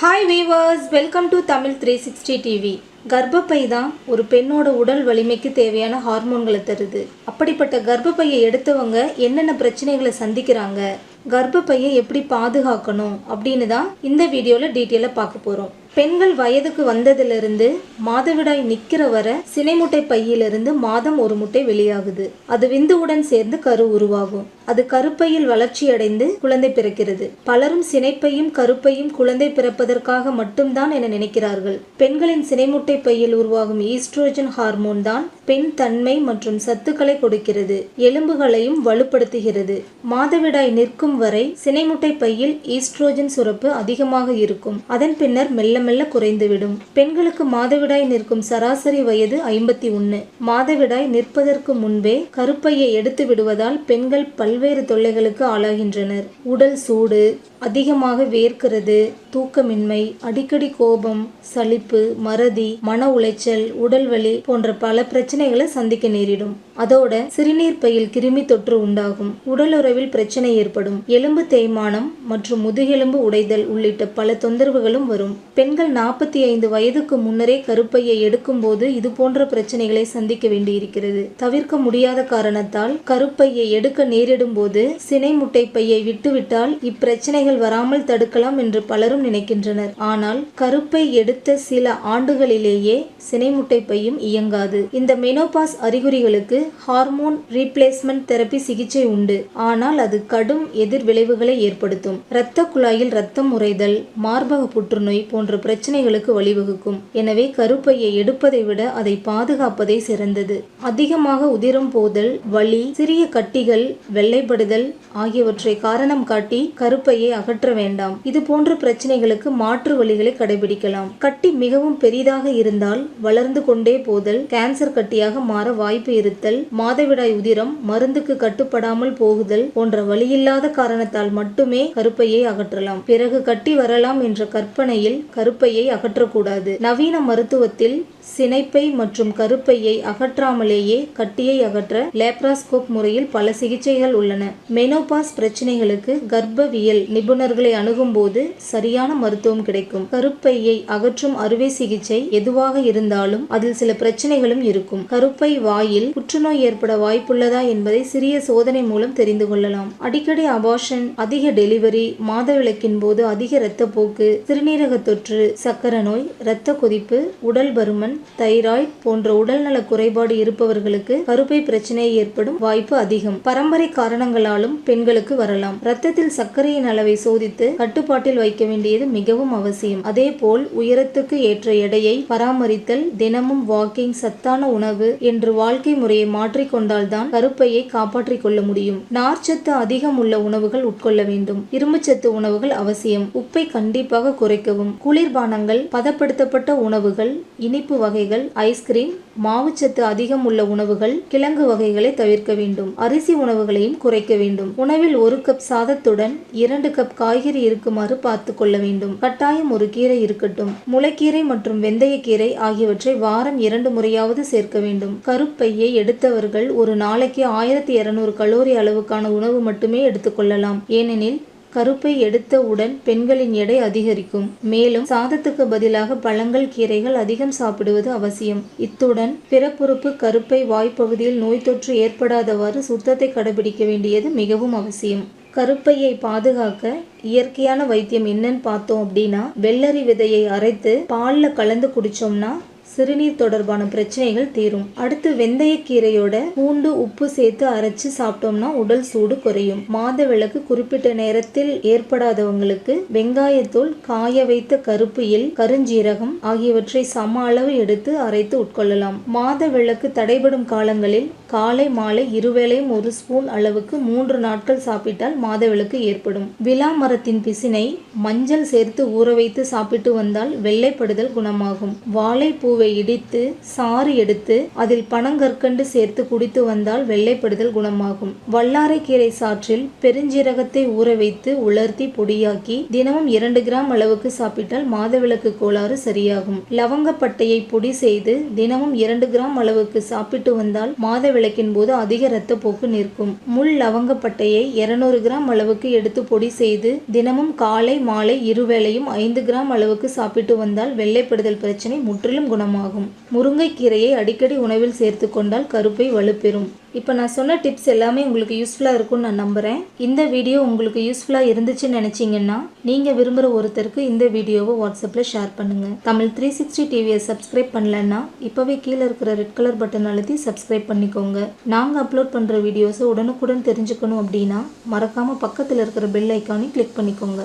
Hi viewers, welcome to TAMIL360 TV. கர்ப்பப்பை தான் ஒரு பெண்ணோட உடல் வலிமைக்கு தேவையான ஹார்மோன்களை தருது. அப்படிப்பட்ட கர்ப்பப்பையை எடுத்தவங்க என்னென்ன பிரச்சனைகளை சந்திக்கிறாங்க, கர்ப்பப்பையை எப்படி பாதுகாக்கணும் அப்படின்னு தான் இந்த வீடியோவில் டீட்டெயிலாக பார்க்க போகிறோம். பெண்கள் வயதுக்கு வந்ததிலிருந்து மாதவிடாய் நிற்கிற வர சினைமுட்டை பையிலிருந்து மாதம் ஒரு முட்டை வெளியாகுது. அது விந்துவுடன் சேர்ந்து கரு உருவாகும். அது கருப்பையில் வளர்ச்சியடைந்து குழந்தை பிறக்கிறது. பலரும் சினைப்பையும் கருப்பையும் குழந்தை பிறப்பதற்காக மட்டும்தான் என நினைக்கிறார்கள். பெண்களின் சினைமுட்டை பையில் உருவாகும் ஈஸ்ட்ரோஜன் ஹார்மோன் தான் பெண் தன்மை மற்றும் சத்துக்களை கொடுக்கிறது, எலும்புகளையும் வலுப்படுத்துகிறது. மாதவிடாய் நிற்கும் வரை சினைமுட்டை பையில் ஈஸ்ட்ரோஜன் சுரப்பு அதிகமாக இருக்கும். அதன் பின்னர் மெல்ல மெல்ல குறைந்துவிடும். பெண்களுக்கு மாதவிடாய் நிற்கும் சராசரி வயது 51. மாதவிடாய் நிற்பதற்கு முன்பே கருப்பையை எடுத்து விடுவதால் பெண்கள் பல்வேறு தொல்லைகளுக்கு ஆளாகின்றனர். உடல் சூடு, அதிகமாக வேர்க்கிறது, தூக்கமின்மை, அடிக்கடி கோபம், சலிப்பு, மறதி, மன உளைச்சல், உடல்வலி போன்ற பல பிரச்சனைகளை சந்திக்க நேரிடும். அதோட சிறுநீர் பையில் கிருமி தொற்று உண்டாகும். உடலுறவில் பிரச்சனை ஏற்படும். எலும்பு தேய்மானம் மற்றும் முதுகெலும்பு உடைதல் உள்ளிட்ட பல தொந்தரவுகளும் வரும். பெண்கள் 45 வயதுக்கு முன்னரே கருப்பையை எடுக்கும் போது இது போன்ற பிரச்சனைகளை சந்திக்க வேண்டியிருக்கிறது. தவிர்க்க முடியாத காரணத்தால் கருப்பையை எடுக்க நேரிடும் போது சினை முட்டை பையை விட்டுவிட்டால் இப்பிரச்சனைகள் வராமல் தடுக்கலாம் என்று பலரும் நினைக்கின்றனர். ஆனால் கருப்பை எடுத்த சில ஆண்டுகளிலேயே சினை முட்டை பையும் இயங்காது. இந்த மெனோபாஸ் அறிகுறிகளுக்கு ஹார்மோன் ரீப்ளேஸ்மெண்ட் தெரப்பி சிகிச்சை உண்டு. ஆனால் அது கடும் எதிர் விளைவுகளை ஏற்படுத்தும். இரத்த குழாயில் ரத்தம் உறைதல், மார்பக புற்றுநோய் போன்ற பிரச்சனைகளுக்கு வழிவகுக்கும். எனவே கருப்பையை எடுப்பதை விட அதை பாதுகாப்பதே சிறந்தது. அதிகமாக உதிரம் போதல், வலி, சிறிய கட்டிகள், வெள்ளைப்படுதல் ஆகியவற்றை காரணம் காட்டி கருப்பையை அகற்ற வேண்டாம். இது போன்ற பிரச்சனைகளுக்கு மாற்று வழிகளை கடைபிடிக்கலாம். கட்டி மிகவும் பெரிதாக இருந்தால் வளர்ந்து கொண்டே போதல், கேன்சர் கட்டியாக மாற வாய்ப்பு இருத்தல், மாதவிடாய் உதிரம் மருந்துக்கு கட்டுப்படாமல் போகுதல் போன்ற வலியில்லாத காரணத்தால் மட்டுமே கருப்பையை அகற்றலாம். பிறகு கட்டி வரலாம் என்ற கற்பனையில் கருப்பையை அகற்றக்கூடாது. நவீன மருத்துவத்தில் சினைப்பை மற்றும் கருப்பையை அகற்றாமலேயே கட்டியை அகற்ற லேப்ராஸ்கோப் முறையில் பல சிகிச்சைகள் உள்ளன. மெனோபாஸ் பிரச்சனைகளுக்கு கர்ப்பவியல் நிபுணர்களை அணுகும் போது சரியான மருத்துவம் கிடைக்கும். கருப்பையை அகற்றும் அறுவை சிகிச்சை எதுவாக இருந்தாலும் அதில் சில பிரச்சனைகளும் இருக்கும். கருப்பை வாயில் புற்றுநோய் ஏற்பட வாய்ப்புள்ளதா என்பதை சிறிய சோதனை மூலம் தெரிந்து கொள்ளலாம். அடிக்கடி அபார்ஷன், அதிக டெலிவரி, மாதவிலக்கின் போது அதிக இரத்தப்போக்கு, சிறுநீரக தொற்று, சக்கர நோய், இரத்த கொதிப்பு, உடல் பருமன், தைராய்டு போன்ற உடல்நல குறைபாடு இருப்பவர்களுக்கு கருப்பை பிரச்சனை ஏற்படும் வாய்ப்பு அதிகம். பரம்பரை காரணங்களாலும் பெண்களுக்கு வரலாம். இரத்தத்தில் சர்க்கரையின் அளவை சோதித்து கட்டுப்பாட்டில் வைக்க வேண்டியது மிகவும் அவசியம். அதேபோல் உயரத்துக்கு ஏற்ற எடையை பராமரித்தல், தினமும் வாக்கிங், சத்தான உணவு என்று வாழ்க்கை முறையை மாற்றிக்கொண்டால்தான் கருப்பையை காப்பாற்றிக் கொள்ள முடியும். நார்ச்சத்து அதிகம் உள்ள உணவுகள் உட்கொள்ள வேண்டும். இரும்புச்சத்து உணவுகள் அவசியம். உப்பை கண்டிப்பாக குறைக்கவும். குளிர்பானங்கள், பதப்படுத்தப்பட்ட உணவுகள், இனிப்பு வகைகள், ஐஸ்கிரீம், மாவுச்சத்து அதிகம் உள்ள உணவுகள், கிழங்கு வகைகளை தவிர்க்க வேண்டும். அரிசி உணவுகளையும் குறைக்க வேண்டும். உணவில் 1 கப் சாதத்துடன் 2 கப் காய்கறி இருக்குமாறு பார்த்து கொள்ள வேண்டும். கட்டாயம் ஒரு கீரை இருக்கட்டும். முளைக்கீரை மற்றும் வெந்தயக்கீரை ஆகியவற்றை வாரம் 2 முறையாவது சேர்க்க வேண்டும். கருப்பையை எடுத்தவர்கள் ஒரு நாளைக்கு 1200 கலோரி அளவுக்கான உணவு மட்டுமே எடுத்துக்கொள்ளலாம். ஏனெனில் கருப்பை எடுத்தவுடன் பெண்களின் எடை அதிகரிக்கும். மேலும் சாதத்துக்கு பதிலாக பழங்கள், கீரைகள் அதிகம் சாப்பிடுவது அவசியம். இத்துடன் பிறப்புறுப்பு கருப்பை வாய்ப்பகுதியில் நோய் தொற்று ஏற்படாதவாறு சுத்தத்தை கடைபிடிக்க வேண்டியது மிகவும் அவசியம். கருப்பையை பாதுகாக்க இயற்கையான வைத்தியம் என்னன்னு பார்த்தோம் அப்படின்னா, வெள்ளரி விதையை அரைத்து பால்ல கலந்து குடிச்சோம்னா சிறுநீர் தொடர்பான பிரச்சனைகள் தீரும். அடுத்து வெந்தயக்கீரையோட பூண்டு, உப்பு சேர்த்து அரைச்சு சாப்பிட்டோம்னா உடல் சூடு குறையும். மாதவிலக்கு குறிப்பிட்ட நேரத்தில் ஏற்படாதவங்களுக்கு வெங்காயத்தூள், காய வைத்த கருப்பு எள், கருஞ்சீரகம் ஆகியவற்றை சம அளவு எடுத்து அரைத்து உட்கொள்ளலாம். மாதவிலக்கு தடைபடும் காலங்களில் காலை மாலை இருவேளையும் 1 ஸ்பூன் அளவுக்கு 3 நாட்கள் சாப்பிட்டால் மாதவிலக்கு ஏற்படும். விலா மரத்தின் பிசினை மஞ்சள் சேர்த்து ஊற வைத்து சாப்பிட்டு வந்தால் வெள்ளைப்படுதல் குணமாகும். வாழைப்பூ பூவை இடித்து சாறு எடுத்து அதில் பனங்கற்கண்டு சேர்த்து குடித்து வந்தால் வெள்ளைப்படுதல் குணமாகும். வல்லாரைக்கீரை சாற்றில் பெருஞ்சீரகத்தை ஊற வைத்து உலர்த்தி பொடியாக்கி தினமும் 2 கிராம் அளவுக்கு சாப்பிட்டால் மாதவிலக்கு கோளாறு சரியாகும். லவங்கப்பட்டையை பொடி செய்து தினமும் 2 கிராம் அளவுக்கு சாப்பிட்டு வந்தால் மாதவிலக்கின் போது அதிக இரத்தப்போக்கு நிற்கும். முள் லவங்கப்பட்டையை 200 கிராம் அளவுக்கு எடுத்து பொடி செய்து தினமும் காலை மாலை இருவேளையும் 5 கிராம் அளவுக்கு சாப்பிட்டு வந்தால் வெள்ளைப்படுதல் பிரச்சனை முற்றிலும் குணமாகும். முருங்கைக்கீரையை அடிக்கடி உணவில் சேர்த்து கொண்டால் கருப்பை வலுப்பெறும். இப்போ நான் சொன்ன டிப்ஸ் எல்லாமே உங்களுக்கு யூஸ்ஃபுல்லாக இருக்கும்னு நான் நம்புகிறேன். இந்த வீடியோ உங்களுக்கு யூஸ்ஃபுல்லாக இருந்துச்சுன்னு நினச்சிங்கன்னா நீங்கள் விரும்புகிற ஒருத்தருக்கு இந்த வீடியோவை வாட்ஸ்அப்பில் ஷேர் பண்ணுங்கள். தமிழ் 360 டிவியை சப்ஸ்கிரைப் பண்ணலன்னா இப்போவே கீழே இருக்கிற ரெட் கலர் பட்டன் அழுத்தி சப்ஸ்கிரைப் பண்ணிக்கோங்க. நாங்கள் அப்லோட் பண்ணுற வீடியோஸை உடனுக்குடன் தெரிஞ்சுக்கணும் அப்படின்னா மறக்காமல் பக்கத்தில் இருக்கிற பெல் ஐக்கானையும் கிளிக் பண்ணிக்கோங்க.